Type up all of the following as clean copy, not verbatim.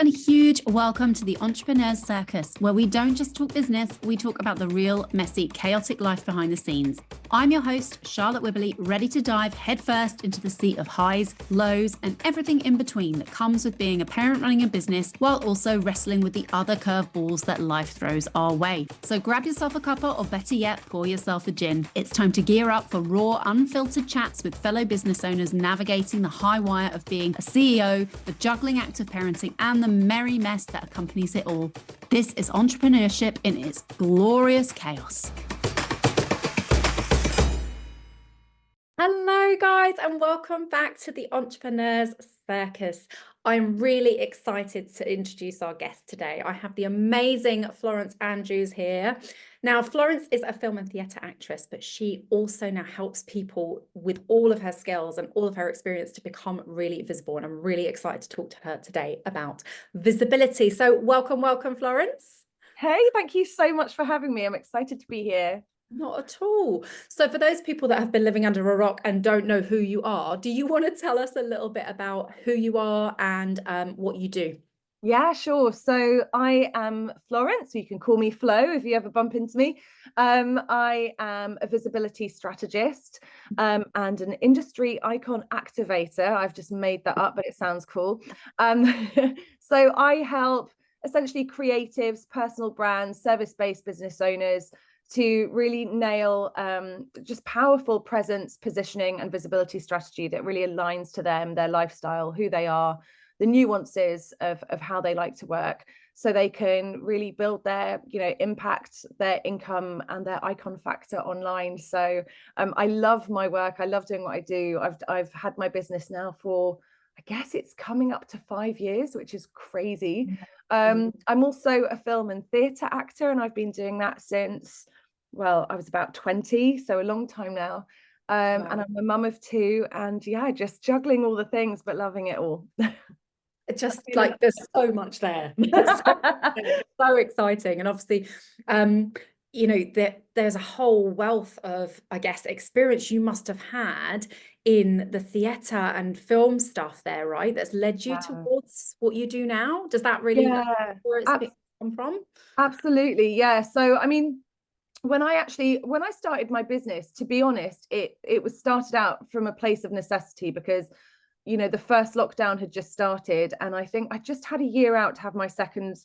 and a huge welcome to the Entrepreneurs Circus, where we don't just talk business, we talk about the real, messy, chaotic life behind the scenes. I'm your host, Charlotte Wibberley, ready to dive headfirst into the sea of highs, lows, and everything in between that comes with being a parent running a business while also wrestling with the other curveballs that life throws our way. So grab yourself a cuppa, or better yet, pour yourself a gin. It's time to gear up for raw, unfiltered chats with fellow business owners navigating the high wire of being a CEO, the juggling act of parenting, and the merry mess that accompanies it all. This is entrepreneurship in its glorious chaos. Hello guys, and welcome back to the Entrepreneurs Circus. I'm really excited to introduce our guest today. I have the amazing Florence Andrews here. Now, Florence is a film and theatre actress, but she also now helps people with all of her skills and all of her experience to become really visible. And I'm really excited to talk to her today about visibility. So welcome, Florence. Hey, thank you so much for having me. I'm excited to be here. Not at all. So for those people that have been living under a rock and don't know who you are, do you want to tell us a little bit about who you are and what you do? Yeah, sure. So I am Florence. You can call me Flo if you ever bump into me. I am a visibility strategist and an industry icon activator. I've just made that up, but it sounds cool. So I help essentially creatives, personal brands, service-based business owners to really nail just powerful presence, positioning, and visibility strategy that really aligns to them, their lifestyle, who they are, the nuances of how they like to work, so they can really build their, impact, their income, and their icon factor online. So I love my work. I love doing what I do. I've had my business now for, I guess it's coming up to 5 years, which is crazy. I'm also a film and theatre actor, and I've been doing that since, well, I was about 20, so a long time now. Wow. And I'm a mum of 2, and yeah, just juggling all the things, but loving it all. It's just like there's so much there. So exciting. And obviously, there's a whole wealth of, I guess, experience you must have had in the theatre and film stuff there, right? That's led you towards what you do now. Does that really where it's come from? Absolutely, yeah. So I mean, when I started my business, to be honest, it was started out from a place of necessity, because the first lockdown had just started, and I think I just had a year out to have my second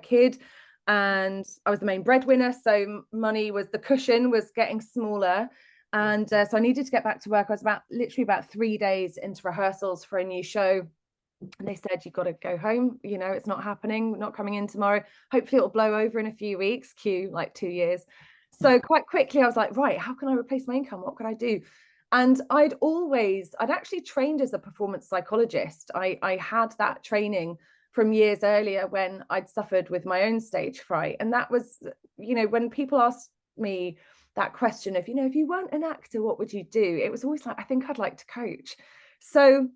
kid, and I was the main breadwinner, so money was the cushion was getting smaller, and so I needed to get back to work. I was literally about 3 days into rehearsals for a new show, and they said, you've got to go home, it's not happening, not coming in tomorrow, hopefully it'll blow over in a few weeks, cue like 2 years. So quite quickly I was like, right, how can I replace my income? What can I do? And I'd actually trained as a performance psychologist. I had that training from years earlier when I'd suffered with my own stage fright. And that was, when people asked me that question of, if you weren't an actor, what would you do? It was always like, I think I'd like to coach. So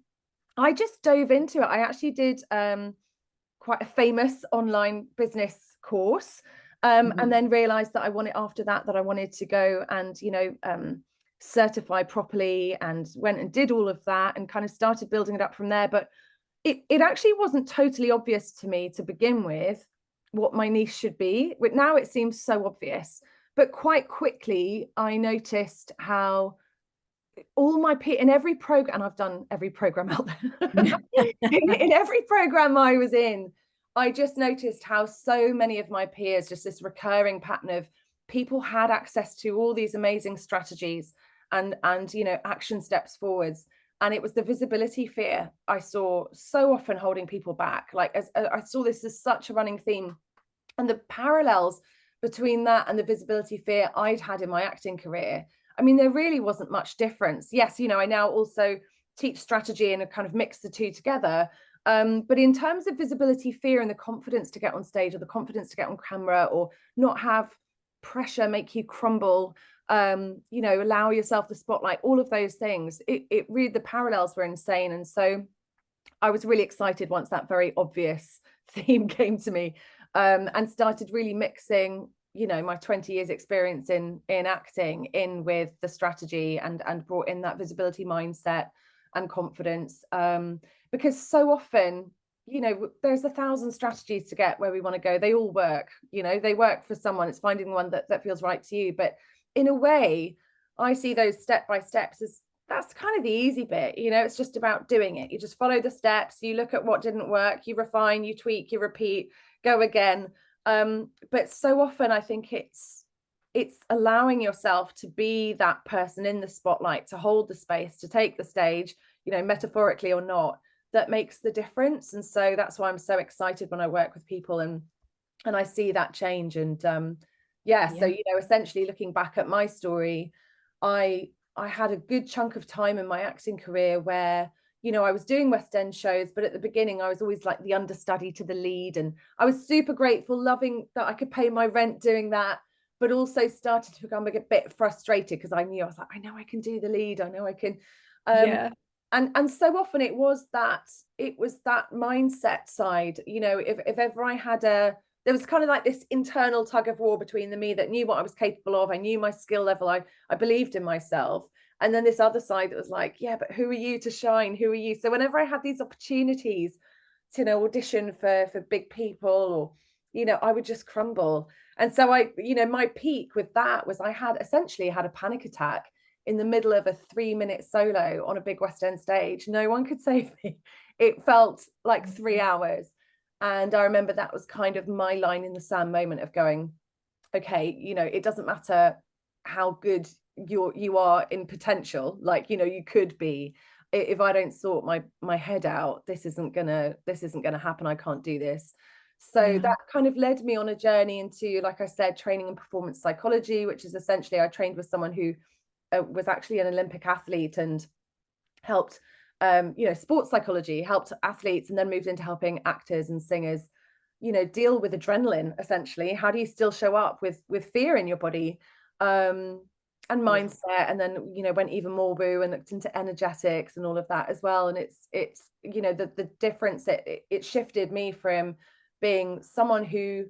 I just dove into it. I actually did quite a famous online business course, and then realized that I wanted to go and, certify properly, and went and did all of that and kind of started building it up from there. But it actually wasn't totally obvious to me to begin with what my niche should be. But now it seems so obvious. But quite quickly, I noticed how all my in every program, and I've done every program out there, in every program I was in, I just noticed how so many of my peers, just this recurring pattern of people had access to all these amazing strategies and action steps forwards, and it was the visibility fear I saw so often holding people back. Like, as I saw this as such a running theme, and the parallels between that and the visibility fear I'd had in my acting career. I mean, there really wasn't much difference. Yes, I now also teach strategy and I kind of mix the two together. But in terms of visibility fear and the confidence to get on stage, or the confidence to get on camera, or not have pressure make you crumble, allow yourself the spotlight, all of those things, it really, the parallels were insane. And so I was really excited once that very obvious theme came to me, and started really mixing my 20 years experience in acting in with the strategy, and brought in that visibility mindset and confidence, because so often there's 1,000 strategies to get where we want to go. They all work, they work for someone. It's finding one that feels right to you. But in a way, I see those step by steps as that's kind of the easy bit. It's just about doing it. You just follow the steps, you look at what didn't work, you refine, you tweak, you repeat, go again. But so often I think it's allowing yourself to be that person in the spotlight, to hold the space, to take the stage, metaphorically or not, that makes the difference. And so that's why I'm so excited when I work with people and I see that change. And so essentially looking back at my story, I had a good chunk of time in my acting career where I was doing West End shows, but at the beginning I was always like the understudy to the lead, and I was super grateful, loving that I could pay my rent doing that, but also started to become a bit frustrated because I knew, I was like, I know I can do the lead, I know I can. And so often it was that mindset side, if ever I had there was kind of like this internal tug of war between the me that knew what I was capable of, I knew my skill level, I believed in myself, and then this other side that was like, yeah, but who are you to shine? Who are you? So whenever I had these opportunities to audition for big people, or I would just crumble. And so my peak with that was I had essentially had a panic attack in the middle of a 3-minute solo on a big West End stage. No one could save me. It felt like 3 hours. And I remember that was kind of my line in the sand moment of going, okay, it doesn't matter how good you are in potential, like, you could be, if I don't sort my head out, this isn't gonna happen. I can't do this. So that kind of led me on a journey into, like I said, training in performance psychology, which is essentially, I trained with someone who was actually an Olympic athlete and helped sports psychology, helped athletes, and then moved into helping actors and singers deal with adrenaline. Essentially, how do you still show up with fear in your body, and mindset, and then went even more woo and looked into energetics and all of that as well. And it's the difference, it shifted me from being someone who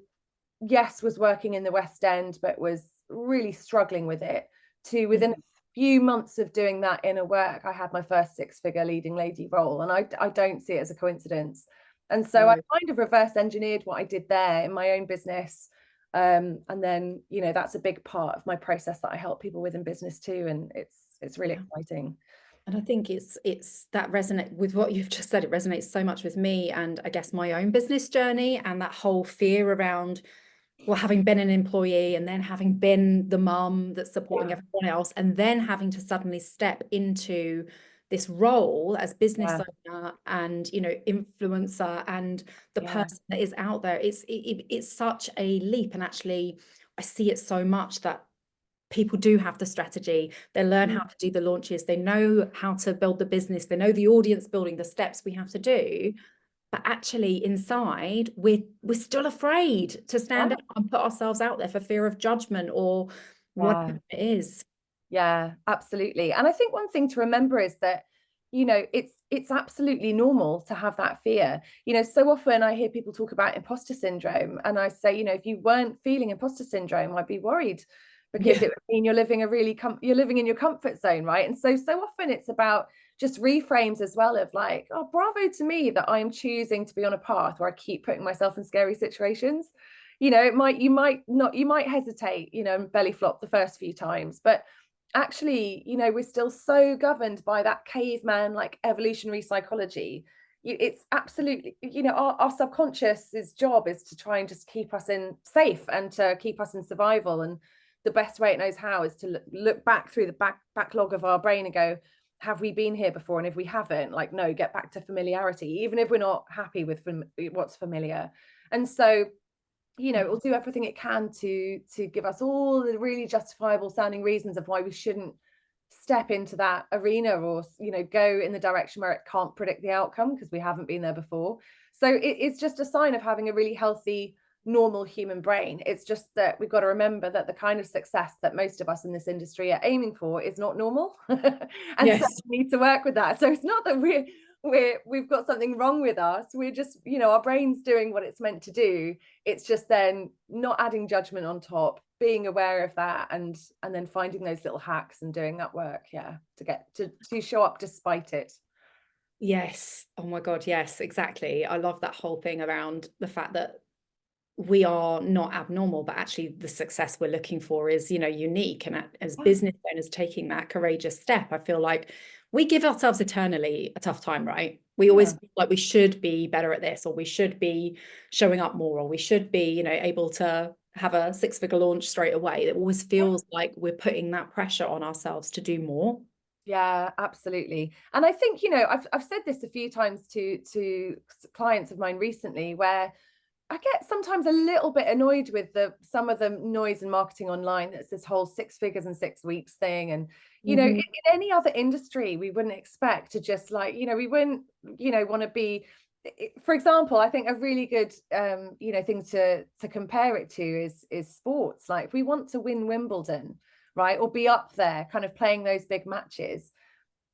was working in the West End but was really struggling with it, to within a few months of doing that inner work, I had my first 6-figure leading lady role. And I don't see it as a coincidence. And so I kind of reverse engineered what I did there in my own business. And then, that's a big part of my process that I help people with in business too. And it's really exciting. And I think it's that resonate with what you've just said. It resonates so much with me, and I guess my own business journey, and that whole fear around, well, having been an employee and then having been the mum that's supporting everyone else, and then having to suddenly step into this role as business owner and influencer and the person that is out there. It's such a leap. And actually I see it so much that people do have the strategy, they learn how to do the launches, they know how to build the business, they know the audience building, the steps we have to do. But actually inside, we're still afraid to stand up and put ourselves out there for fear of judgment or whatever it is. Yeah, absolutely. And I think one thing to remember is that, it's absolutely normal to have that fear. So often I hear people talk about imposter syndrome, and I say, if you weren't feeling imposter syndrome, I'd be worried, because it would mean you're living you're living in your comfort zone, right? And so often it's about just reframes as well of like, oh, bravo to me that I'm choosing to be on a path where I keep putting myself in scary situations. You might hesitate, and belly flop the first few times, but actually, we're still so governed by that caveman, like evolutionary psychology. It's absolutely, our subconscious's job is to try and just keep us in safe and to keep us in survival. And the best way it knows how is to look back through the backlog of our brain and go, have we been here before? And if we haven't, like, no, get back to familiarity, even if we're not happy with what's familiar. And so, it will do everything it can to give us all the really justifiable sounding reasons of why we shouldn't step into that arena, or go in the direction where it can't predict the outcome because we haven't been there before. So it's just a sign of having a really healthy, normal human brain. It's just that we've got to remember that the kind of success that most of us in this industry are aiming for is not normal. And so we need to work with that. So it's not that we've got something wrong with us. We're just, our brain's doing what it's meant to do. It's just then not adding judgment on top, being aware of that, and then finding those little hacks and doing that work, to get to show up despite it. Yes. Oh my God. Yes, exactly. I love that whole thing around the fact that we are not abnormal, but actually the success we're looking for is, unique. And as business owners taking that courageous step, I feel like we give ourselves eternally a tough time, right? We always feel like we should be better at this, or we should be showing up more, or we should be, able to have a 6-figure launch straight away. It always feels like we're putting that pressure on ourselves to do more. Yeah, absolutely. And I think, I've said this a few times to clients of mine recently, where I get sometimes a little bit annoyed with some of the noise and marketing online. That's this whole 6 figures in 6 weeks thing. And, in any other industry, we wouldn't expect to just we wouldn't, want to be, for example, I think a really good, thing to compare it to is sports. Like if we want to win Wimbledon, right, or be up there kind of playing those big matches,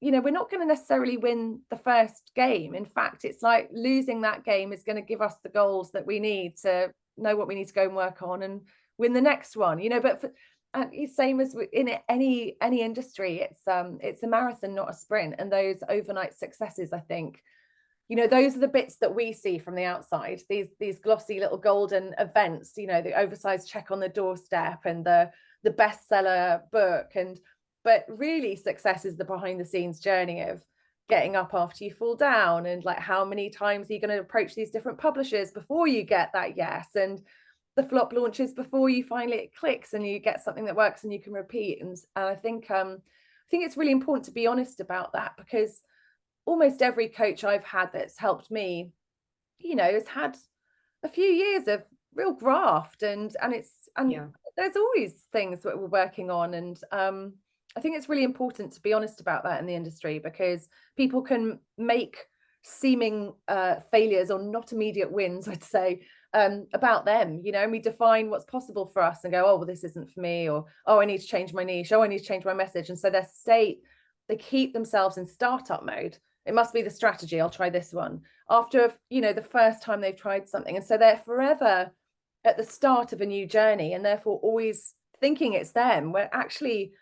we're not going to necessarily win the first game. In fact, it's like losing that game is going to give us the goals that we need to know what we need to go and work on and win the next one, but same as in any industry, it's a marathon, not a sprint. And those overnight successes, I think, those are the bits that we see from the outside, these glossy little golden events, the oversized check on the doorstep and the bestseller book. But really success is the behind the scenes journey of getting up after you fall down, and like how many times are you going to approach these different publishers before you get that yes, and the flop launches before you finally it clicks and you get something that works and you can repeat. And I think it's really important to be honest about that, because almost every coach I've had that's helped me, has had a few years of real graft, and there's always things that we're working on. And I think it's really important to be honest about that in the industry, because people can make seeming failures or not immediate wins, I'd say, about them, and we define what's possible for us and go, oh, well, this isn't for me, or, oh, I need to change my niche, oh, I need to change my message. And so they keep themselves in startup mode. It must be the strategy. I'll try this one after, the first time they've tried something. And so they're forever at the start of a new journey, and therefore always thinking it's them, where actually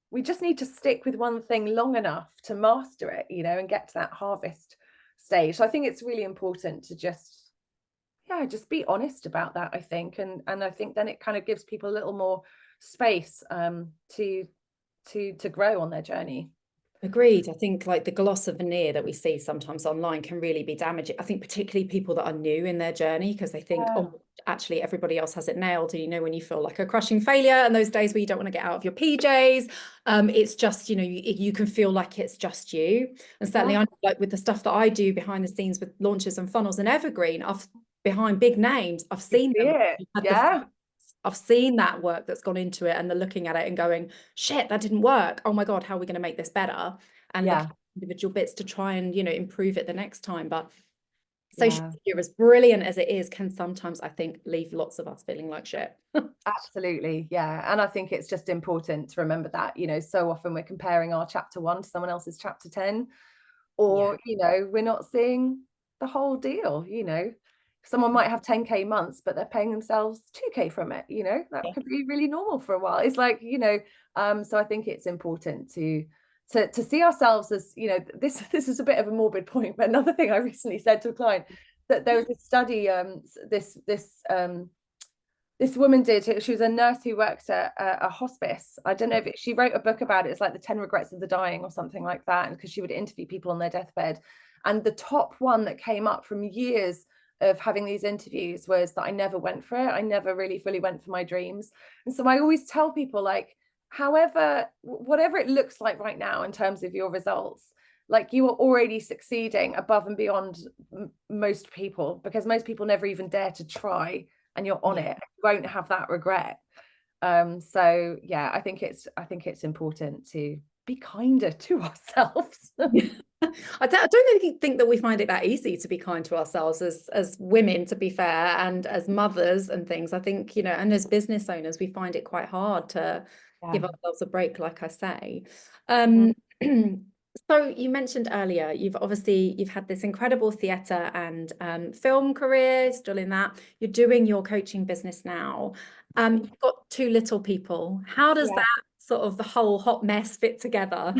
we just need to stick with one thing long enough to master it, and get to that harvest stage. So I think it's really important to just be honest about that, I think. And I think then it kind of gives people a little more space to grow on their journey. Agreed. I think like the gloss of veneer that we see sometimes online can really be damaging. I think particularly people that are new in their journey, because they think, oh, actually everybody else has it nailed. And when you feel like a crushing failure, and those days where you don't want to get out of your PJs, it's just, you can feel like it's just you. And certainly I know, like with the stuff that I do behind the scenes with launches and funnels and evergreen, behind big names, I've seen them. I've seen that work that's gone into it, and they're looking at it and going, shit, that didn't work. Oh my God, how are we going to make this better? And look at individual bits to try and, improve it the next time. But social media, as brilliant as it is, can sometimes, I think, leave lots of us feeling like shit. Absolutely. Yeah. And I think it's just important to remember that, so often we're comparing our chapter 1 to someone else's chapter 10, or, we're not seeing the whole deal. Someone might have 10K months, but they're paying themselves 2K from it. That could be really normal for a while. It's like, so I think it's important to see ourselves as, this is a bit of a morbid point, but another thing I recently said to a client, that there was a study, this woman did, she was a nurse who worked at a hospice. I don't know if she wrote a book about it. It's like the 10 Regrets of the Dying or something like that. And because she would interview people on their deathbed. And the top one that came up from years of having these interviews was that I never went for it. I never really fully went for my dreams. And so I always tell people, like, whatever it looks like right now in terms of your results, like, you are already succeeding above and beyond most people, because most people never even dare to try, and you're on it. You won't have that regret. So yeah, I think it's important to be kinder to ourselves. I don't think that we find it that easy to be kind to ourselves as women, to be fair, and as mothers and things. I think, and as business owners, we find it quite hard to give ourselves a break, like I say. So you mentioned earlier, you've had this incredible theatre and film career, still in that. You're doing your coaching business now. You've got 2 little people. How does that sort of the whole hot mess fit together?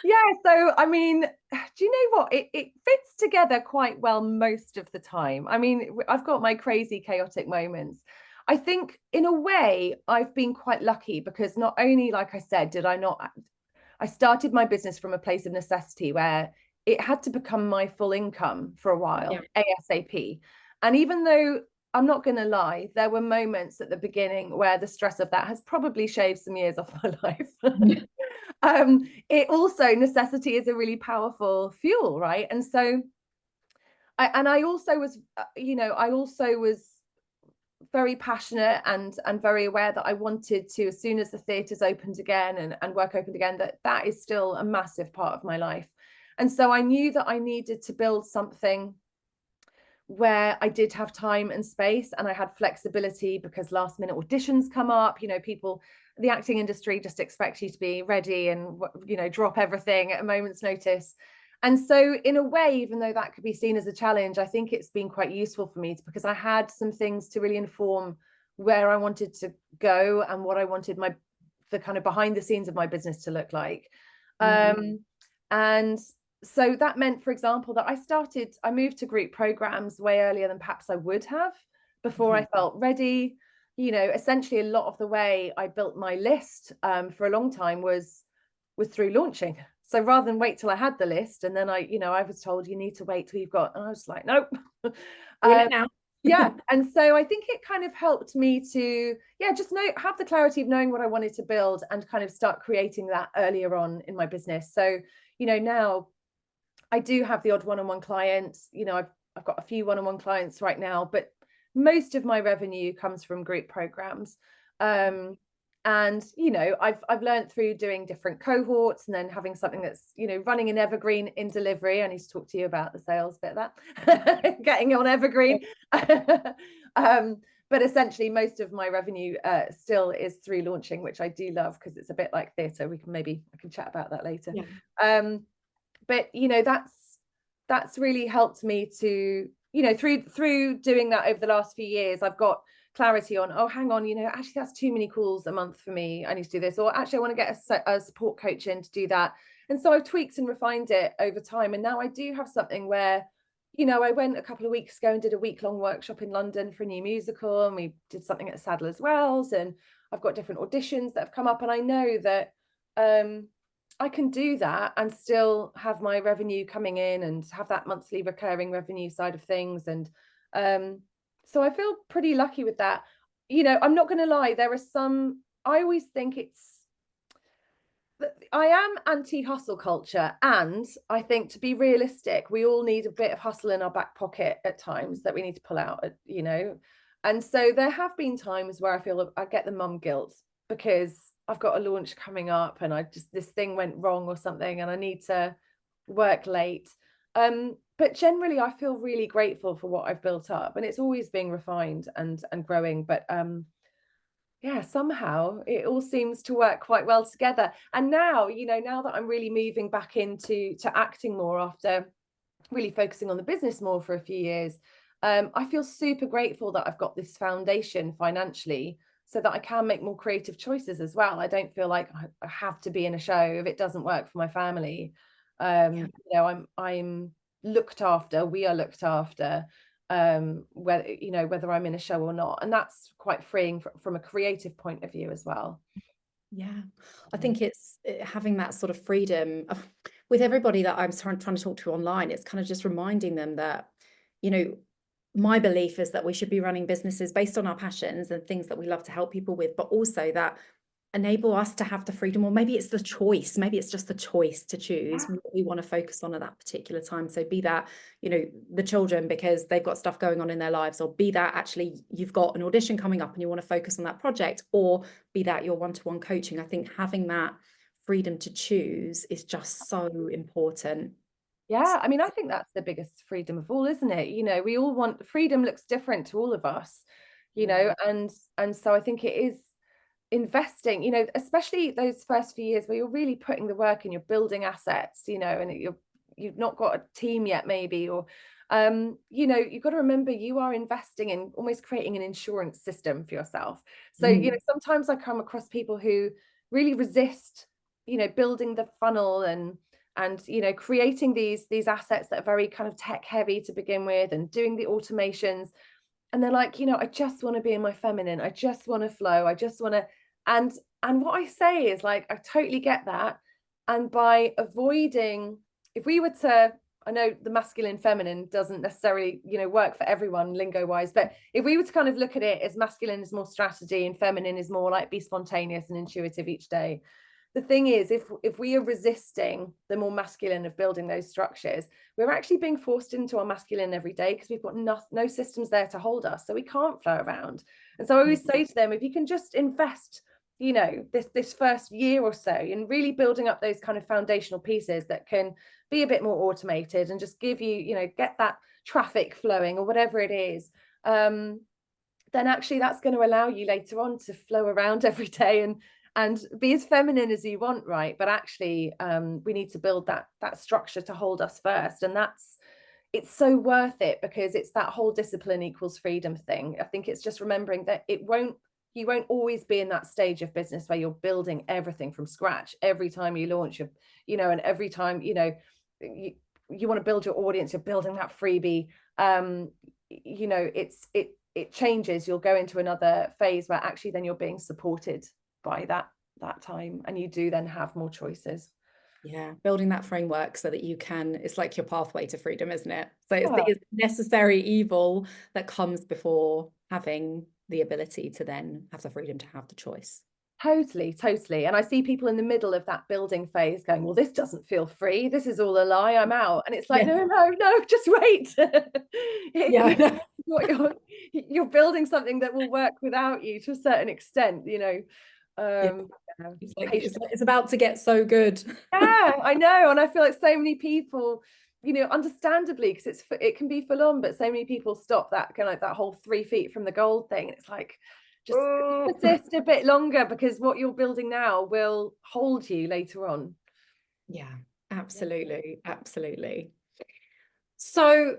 Yeah, so I mean, do you know what? It fits together quite well most of the time. I mean, I've got my crazy, chaotic moments. I think in a way, I've been quite lucky because not only, like I said, I started my business from a place of necessity where it had to become my full income for a while, ASAP. And even though I'm not going to lie, there were moments at the beginning where the stress of that has probably shaved some years off my life. It also, necessity is a really powerful fuel, right? And so I also was, I also was very passionate and very aware that I wanted to, as soon as the theatres opened again and work opened again, that is still a massive part of my life. And so I knew that I needed to build something where I did have time and space and I had flexibility, because last minute auditions come up, people, the acting industry just expects you to be ready and, drop everything at a moment's notice. And so in a way, even though that could be seen as a challenge, I think it's been quite useful for me because I had some things to really inform where I wanted to go and what I wanted the kind of behind the scenes of my business to look like. And so that meant, for example, that I moved to group programs way earlier than perhaps I would have before I felt ready. Essentially a lot of the way I built my list for a long time was through launching. So rather than wait till I had the list, and then I was told you need to wait till you've got, and I was like, nope. Now. Yeah. And so I think it kind of helped me to, just have the clarity of knowing what I wanted to build and kind of start creating that earlier on in my business. So, now I do have the odd one-on-one client. I've got a few one-on-one clients right now, but most of my revenue comes from group programs. And I've learned through doing different cohorts and then having something that's running an evergreen in delivery. I need to talk to you about the sales bit of that. Getting on evergreen. But essentially most of my revenue still is through launching, which I do love because it's a bit like theatre. I can chat about that later. But that's really helped me to, through doing that over the last few years, I've got clarity on, oh, hang on, actually that's too many calls a month for me. I need to do this, or actually I want to get a support coach in to do that. And so I've tweaked and refined it over time. And now I do have something where, I went a couple of weeks ago and did a week-long workshop in London for a new musical, and we did something at Sadler's Wells, and I've got different auditions that have come up, and I know that I can do that and still have my revenue coming in and have that monthly recurring revenue side of things. And so I feel pretty lucky with that. I'm not going to lie, I always think I am anti-hustle culture. And I think, to be realistic, we all need a bit of hustle in our back pocket at times that we need to pull out, And so there have been times where I feel I get the mum guilt because I've got a launch coming up and this thing went wrong or something and I need to work late. But generally I feel really grateful for what I've built up, and it's always being refined and growing. But somehow it all seems to work quite well together. And now, now that I'm really moving back into acting more after really focusing on the business more for a few years, I feel super grateful that I've got this foundation financially so that I can make more creative choices as well. I don't feel like I have to be in a show if it doesn't work for my family. I'm looked after, we are looked after, whether I'm in a show or not. And that's quite freeing from a creative point of view as well. Yeah, I think it's having that sort of freedom with everybody that I'm trying to talk to online. It's kind of just reminding them that, my belief is that we should be running businesses based on our passions and things that we love to help people with, but also that enable us to have the freedom, or maybe it's the choice, maybe it's just the choice to choose what we want to focus on at that particular time. So be that, the children because they've got stuff going on in their lives, or be that actually you've got an audition coming up and you want to focus on that project, or be that your one-to-one coaching. I think having that freedom to choose is just so important. Yeah, I mean, I think that's the biggest freedom of all, isn't it? We all want freedom, looks different to all of us, and so I think it is investing, especially those first few years where you're really putting the work in, you're building assets, and you've not got a team yet maybe, or you've got to remember you are investing in almost creating an insurance system for yourself. So sometimes I come across people who really resist you know, building the funnel and you know, creating these assets that are very kind of tech heavy to begin with, and doing the automations. And they're like, you know, I just want to be in my feminine, I just want to flow, I just want to, and what I say is like, I totally get that. And by avoiding, if we were to, I know the masculine feminine doesn't necessarily, you know, work for everyone lingo wise, but if we were to kind of look at it as masculine is more strategy and feminine is more like be spontaneous and intuitive each day. The thing is, if we are resisting the more masculine of building those structures, we're actually being forced into our masculine every day, because we've got no systems there to hold us, so we can't flow around. And so I always say to them, if you can just invest, you know, this first year or so in really building up those kind of foundational pieces that can be a bit more automated and just give you, you know, get that traffic flowing or whatever it is, then actually that's going to allow you later on to flow around every day and be as feminine as you want, right? But actually we need to build that structure to hold us first. And it's so worth it, because it's that whole discipline equals freedom thing. I think it's just remembering that you won't always be in that stage of business where you're building everything from scratch every time you launch, you know, and every time, you know, you want to build your audience, you're building that freebie. You know, it changes. You'll go into another phase where actually then you're being supported by that time, and you do then have more choices. Yeah, building that framework so that you can, it's like your pathway to freedom, isn't it? So it's necessary evil that comes before having the ability to then have the freedom to have the choice. Totally. And I see people in the middle of that building phase going, well, this doesn't feel free, this is all a lie, I'm out. And it's like, no, just wait. You're building something that will work without you to a certain extent, you know. It's about to get so good. Yeah, I know. And I feel like so many people, you know, understandably, because it can be full on, but so many people stop that kind of like that whole 3 feet from the gold thing. It's like, just persist a bit longer, because what you're building now will hold you later on. Yeah, absolutely. So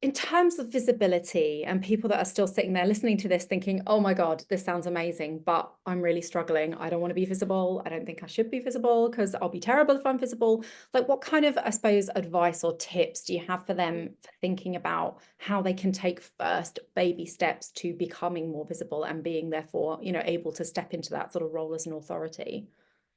in terms of visibility and people that are still sitting there listening to this thinking, oh my God, this sounds amazing, but I'm really struggling. I don't want to be visible. I don't think I should be visible because I'll be terrible if I'm visible. Like, what kind of, I suppose, advice or tips do you have for them for thinking about how they can take first baby steps to becoming more visible and being therefore, you know, able to step into that sort of role as an authority?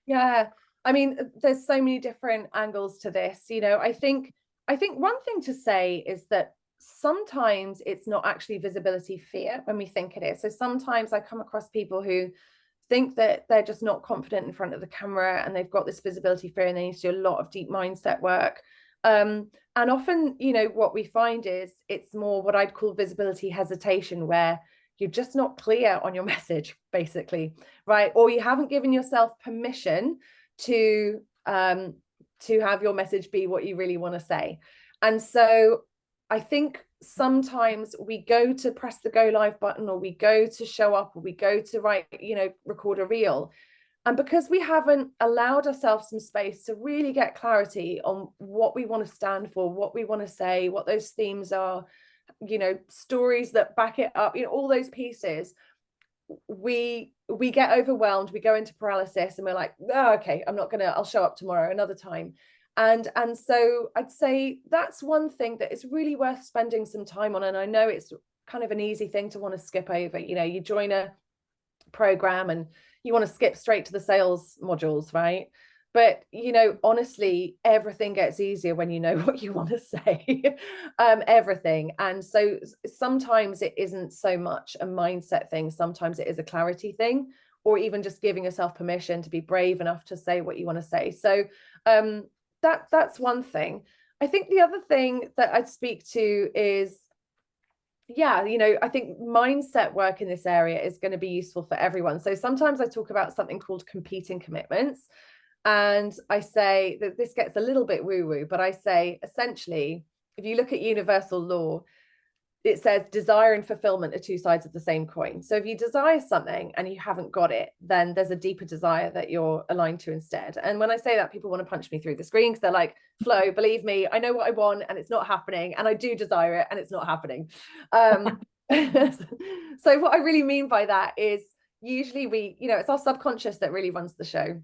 Yeah, I mean, there's so many different angles to this. You know, I think one thing to say is that sometimes it's not actually visibility fear when we think it is. So sometimes I come across people who think that they're just not confident in front of the camera, and they've got this visibility fear, and they need to do a lot of deep mindset work. And often, you know, what we find is it's more what I'd call visibility hesitation, where you're just not clear on your message, basically, right? Or you haven't given yourself permission to have your message be what you really want to say. And so I think sometimes we go to press the go live button, or we go to show up, or we go to write, you know, record a reel. And because we haven't allowed ourselves some space to really get clarity on what we want to stand for, what we want to say, what those themes are, you know, stories that back it up, you know, all those pieces, we get overwhelmed, we go into paralysis, and we're like, oh, okay, I'll show up tomorrow, another time. And so I'd say that's one thing that is really worth spending some time on. And I know it's kind of an easy thing to want to skip over. You know, you join a program and you want to skip straight to the sales modules, right? But, you know, honestly, everything gets easier when you know what you want to say, everything. And so sometimes it isn't so much a mindset thing. Sometimes it is a clarity thing, or even just giving yourself permission to be brave enough to say what you want to say. So that's one thing. I think the other thing that I'd speak to is, yeah, you know, I think mindset work in this area is going to be useful for everyone. So sometimes I talk about something called competing commitments. And I say that this gets a little bit woo-woo, but I say essentially, if you look at universal law, it says desire and fulfillment are two sides of the same coin. So if you desire something and you haven't got it, then there's a deeper desire that you're aligned to instead. And when I say that, people want to punch me through the screen because they're like, Flo, believe me, I know what I want and it's not happening. And I do desire it and it's not happening. So what I really mean by that is usually it's our subconscious that really runs the show.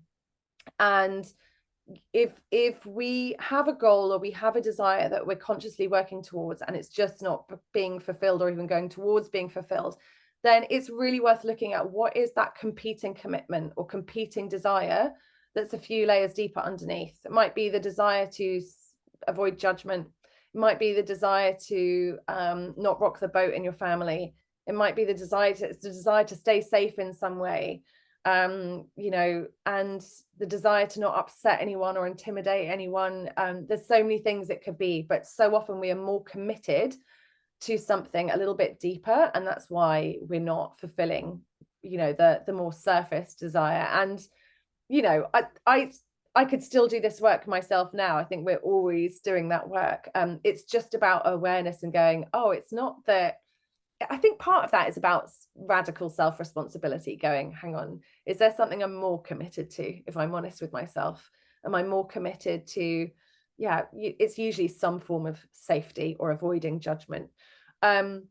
And if we have a goal or we have a desire that we're consciously working towards and it's just not being fulfilled or even going towards being fulfilled, then it's really worth looking at what is that competing commitment or competing desire that's a few layers deeper underneath. It might be the desire to avoid judgment. It might be the desire to not rock the boat in your family. It might be the desire to stay safe in some way. You know, and the desire to not upset anyone or intimidate anyone. There's so many things it could be, but so often we are more committed to something a little bit deeper, and that's why we're not fulfilling, you know, the more surface desire. And you know, I could still do this work myself now. I think we're always doing that work. It's just about awareness and going, oh, it's not that. I think part of that is about radical self-responsibility, going, hang on, is there something I'm more committed to, if I'm honest with myself? Am I more committed to, yeah, it's usually some form of safety or avoiding judgment. And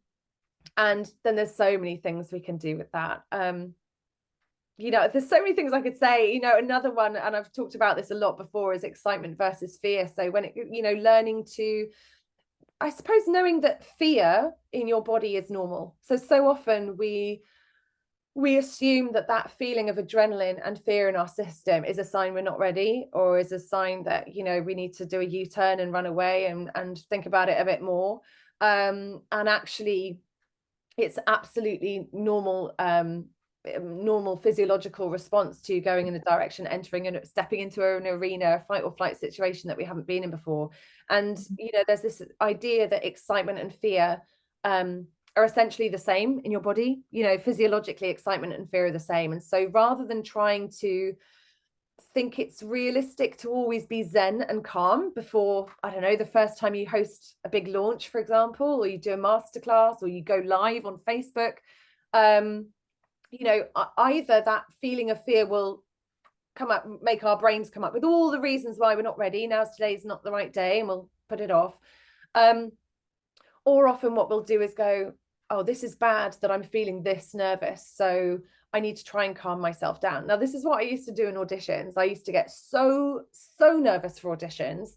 then there's so many things we can do with that. You know, there's so many things I could say. You know, another one, and I've talked about this a lot before, is excitement versus fear. So when it, you know, learning to, I suppose, knowing that fear in your body is normal. So often we assume that feeling of adrenaline and fear in our system is a sign we're not ready, or is a sign that, you know, we need to do a U-turn and run away and think about it a bit more. And actually, it's absolutely normal, normal physiological response to going in a direction, entering and stepping into an arena, a fight or flight situation that we haven't been in before. And you know, there's this idea that excitement and fear are essentially the same in your body. You know, physiologically, excitement and fear are the same. And so rather than trying to think it's realistic to always be zen and calm before, I don't know, the first time you host a big launch, for example, or you do a masterclass, or you go live on Facebook, you know, either that feeling of fear will come up, make our brains come up with all the reasons why we're not ready. Now today's not the right day, and we'll put it off. Or often what we'll do is go, oh, this is bad that I'm feeling this nervous, so I need to try and calm myself down. Now, this is what I used to do in auditions. I used to get so nervous for auditions,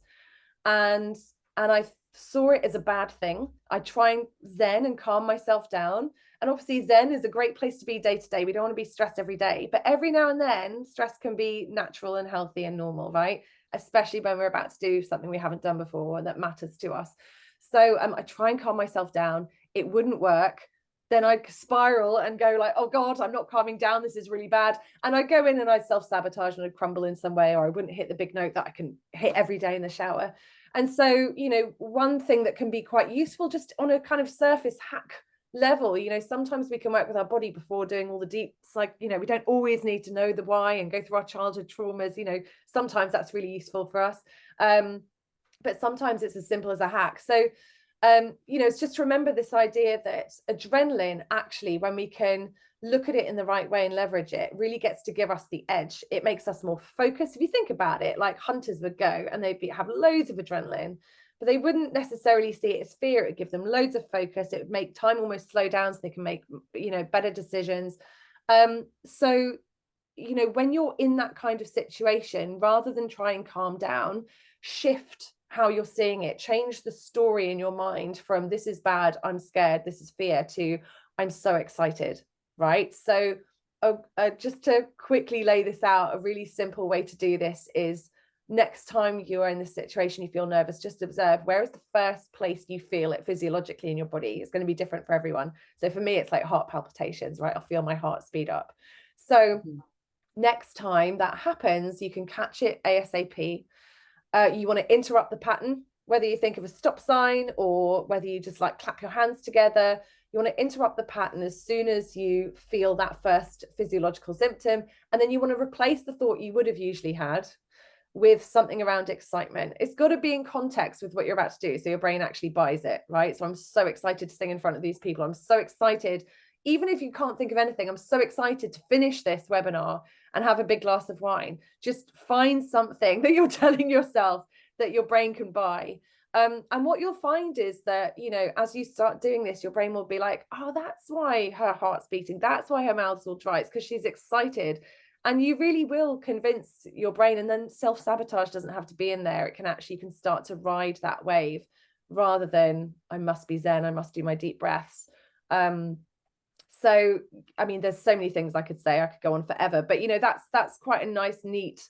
and I saw it as a bad thing. I try and zen and calm myself down. And obviously zen is a great place to be day to day. We don't want to be stressed every day, but every now and then stress can be natural and healthy and normal, right? Especially when we're about to do something we haven't done before and that matters to us. So I try and calm myself down. It wouldn't work. Then I'd spiral and go like, oh God, I'm not calming down. This is really bad. And I'd go in and I'd self-sabotage and I'd crumble in some way, or I wouldn't hit the big note that I can hit every day in the shower. And so, you know, one thing that can be quite useful just on a kind of surface hack level, you know, sometimes we can work with our body before doing all the deep, like, you know, we don't always need to know the why and go through our childhood traumas. You know, sometimes that's really useful for us. But sometimes it's as simple as a hack. So, you know, it's just to remember this idea that adrenaline, actually, when we can look at it in the right way and leverage it, really gets to give us the edge. It makes us more focused. If you think about it, like hunters would go and they'd have loads of adrenaline, but they wouldn't necessarily see it as fear. It would give them loads of focus. It would make time almost slow down so they can make, you know, better decisions. So, you know, when you're in that kind of situation, rather than try and calm down, shift how you're seeing it, change the story in your mind from this is bad, I'm scared, this is fear, to I'm so excited, right? So just to quickly lay this out, a really simple way to do this is, next time you are in this situation, you feel nervous, just observe, where is the first place you feel it physiologically in your body? It's going to be different for everyone. So for me, it's like heart palpitations, right? I'll feel my heart speed up. So next time that happens, you can catch it ASAP. You want to interrupt the pattern, whether you think of a stop sign or whether you just like clap your hands together. You want to interrupt the pattern as soon as you feel that first physiological symptom. And then you want to replace the thought you would have usually had with something around excitement. It's got to be in context with what you're about to do, so your brain actually buys it, right? So I'm so excited to sing in front of these people. I'm so excited, even if you can't think of anything, I'm so excited to finish this webinar and have a big glass of wine. Just find something that you're telling yourself that your brain can buy. And what you'll find is that, you know, as you start doing this, your brain will be like, oh, that's why her heart's beating. That's why her mouth's all dry. It's because she's excited. And you really will convince your brain, and then self-sabotage doesn't have to be in there. It can actually, you can start to ride that wave rather than I must be Zen, I must do my deep breaths. So, I mean, there's so many things I could say, I could go on forever, but you know, that's quite a nice, neat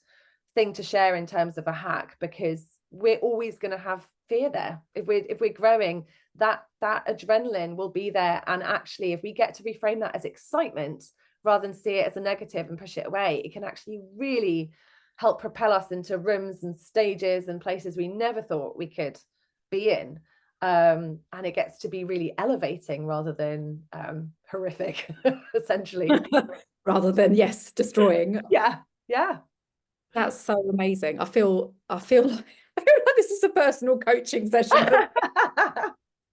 thing to share in terms of a hack, because we're always going to have fear there. If we're growing, that adrenaline will be there. And actually, if we get to reframe that as excitement rather than see it as a negative and push it away, it can actually really help propel us into rooms and stages and places we never thought we could be in. And it gets to be really elevating rather than horrific, essentially. Rather than, yes, destroying. Yeah. That's so amazing. I feel like this is a personal coaching session. And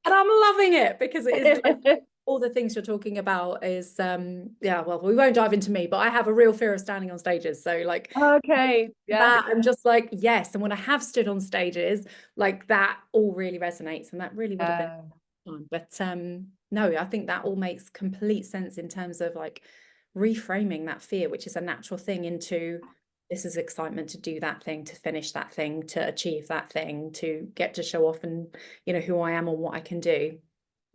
I'm loving it, because it is like, all the things you're talking about is well, we won't dive into me, but I have a real fear of standing on stages. So like, okay, yeah, that I'm just like, yes. And when I have stood on stages, like that all really resonates, and that really would have been fun. But no, I think that all makes complete sense in terms of like reframing that fear, which is a natural thing, into this is excitement to do that thing, to finish that thing, to achieve that thing, to get to show off and, you know, who I am and what I can do.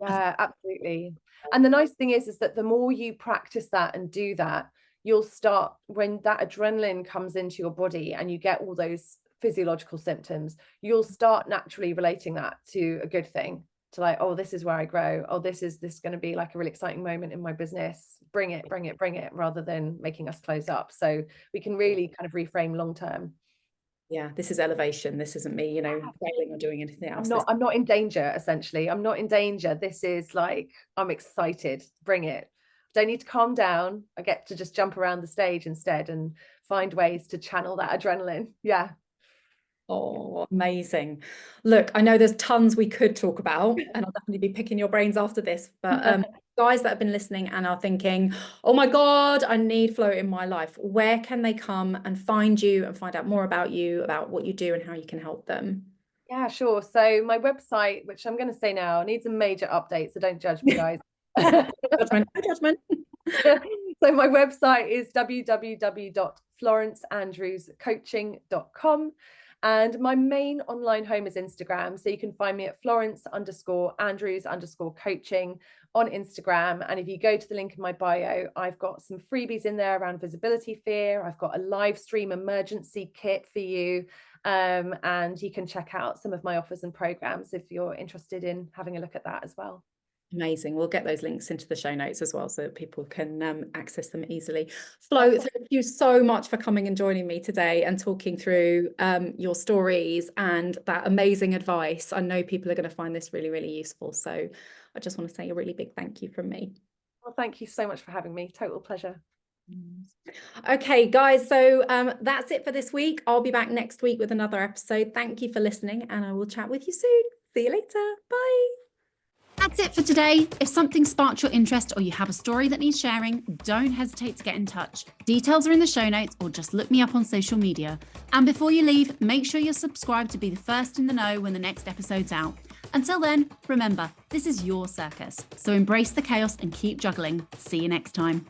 Yeah, absolutely. And the nice thing is that the more you practice that and do that, you'll start, when that adrenaline comes into your body and you get all those physiological symptoms, you'll start naturally relating that to a good thing, to like, oh, this is where I grow. Oh, this is going to be like a really exciting moment in my business. Bring it, rather than making us close up. So we can really kind of reframe long term. Yeah, this is elevation. This isn't me, you know, failing or doing anything else. I'm not in danger, essentially. I'm not in danger. This is like, I'm excited. Bring it. Don't need to calm down. I get to just jump around the stage instead and find ways to channel that adrenaline. Yeah. Oh, amazing. Look, I know there's tons we could talk about, and I'll definitely be picking your brains after this, but guys that have been listening and are thinking, oh my God, I need flow in my life, where can they come and find you and find out more about you, about what you do and how you can help them? Yeah, sure. So my website, which I'm going to say now, needs a major update, so don't judge me, guys. Judgment. So my website is www.florenceandrewscoaching.com. And my main online home is Instagram. So you can find me at Florence_Andrews_coaching on Instagram. And if you go to the link in my bio, I've got some freebies in there around visibility fear. I've got a live stream emergency kit for you. And you can check out some of my offers and programs if you're interested in having a look at that as well. Amazing. We'll get those links into the show notes as well, so that people can access them easily. Flo, thank you so much for coming and joining me today and talking through your stories and that amazing advice. I know people are going to find this really, really useful. So I just want to say a really big thank you from me. Well, thank you so much for having me. Total pleasure. Okay, guys, so that's it for this week. I'll be back next week with another episode. Thank you for listening, and I will chat with you soon. See you later. Bye. That's it for today. If something sparked your interest or you have a story that needs sharing, don't hesitate to get in touch. Details are in the show notes, or just look me up on social media. And before you leave, make sure you're subscribed to be the first in the know when the next episode's out. Until then, remember, this is your circus. So embrace the chaos and keep juggling. See you next time.